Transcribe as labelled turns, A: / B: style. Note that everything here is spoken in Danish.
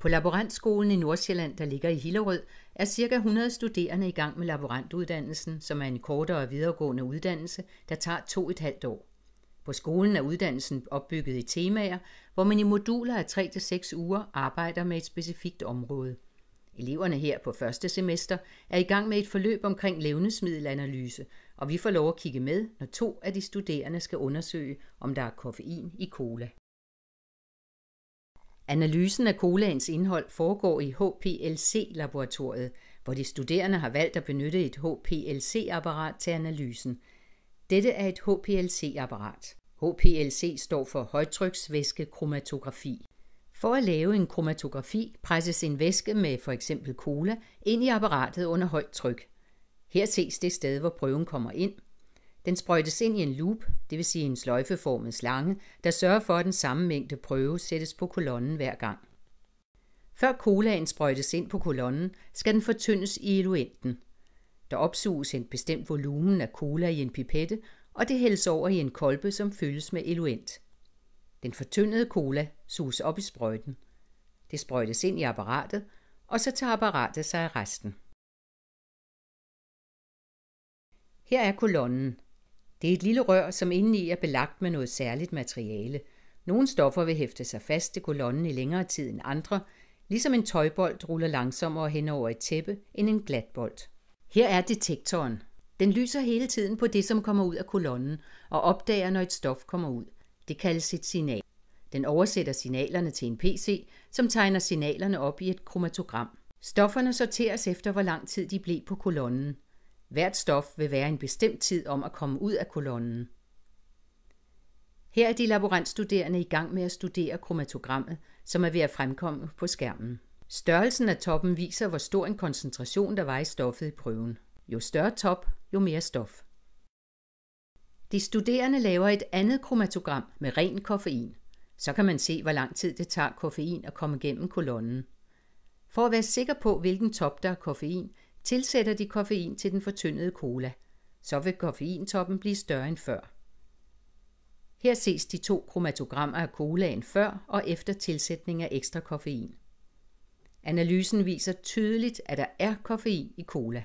A: På Laborantskolen i Nordsjælland, der ligger i Hillerød, er ca. 100 studerende i gang med laborantuddannelsen, som er en kortere videregående uddannelse, der tager 2,5 år. På skolen er uddannelsen opbygget i temaer, hvor man i moduler af 3 til 6 uger arbejder med et specifikt område. Eleverne her på første semester er i gang med et forløb omkring levnedsmiddelanalyse, og vi får lov at kigge med, når 2 af de studerende skal undersøge, om der er koffein i cola. Analysen af colaens indhold foregår i HPLC-laboratoriet, hvor de studerende har valgt at benytte et HPLC-apparat til analysen. Dette er et HPLC-apparat. HPLC står for højtryksvæskekromatografi. For at lave en kromatografi presses en væske med f.eks. cola ind i apparatet under højt tryk. Her ses det sted, hvor prøven kommer ind. Den sprøjtes ind i en loop, det vil sige en sløjfeformet slange, der sørger for, at den samme mængde prøve sættes på kolonnen hver gang. Før colaen sprøjtes ind på kolonnen, skal den fortyndes i eluenten. Der opsuges en bestemt volumen af cola i en pipette, og det hældes over i en kolbe, som fyldes med eluent. Den fortyndede cola suges op i sprøjten. Det sprøjtes ind i apparatet, og så tager apparatet sig af resten. Her er kolonnen. Det er et lille rør, som indeni er belagt med noget særligt materiale. Nogle stoffer vil hæfte sig fast til kolonnen i længere tid end andre, ligesom en tøjbold ruller langsommere hen over et tæppe end en glatbold. Her er detektoren. Den lyser hele tiden på det, som kommer ud af kolonnen, og opdager, når et stof kommer ud. Det kaldes et signal. Den oversætter signalerne til en PC, som tegner signalerne op i et kromatogram. Stofferne sorteres efter, hvor lang tid de blev på kolonnen. Hvert stof vil være en bestemt tid om at komme ud af kolonnen. Her er de laborantstuderende i gang med at studere kromatogrammet, som er ved at fremkomme på skærmen. Størrelsen af toppen viser, hvor stor en koncentration der var i stoffet i prøven. Jo større top, jo mere stof. De studerende laver et andet kromatogram med ren koffein. Så kan man se, hvor lang tid det tager koffein at komme gennem kolonnen. For at være sikker på, hvilken top der er koffein, tilsætter de koffein til den fortyndede cola. Så vil koffeintoppen blive større end før. Her ses de 2 kromatogrammer af colaen før og efter tilsætning af ekstra koffein. Analysen viser tydeligt, at der er koffein i cola.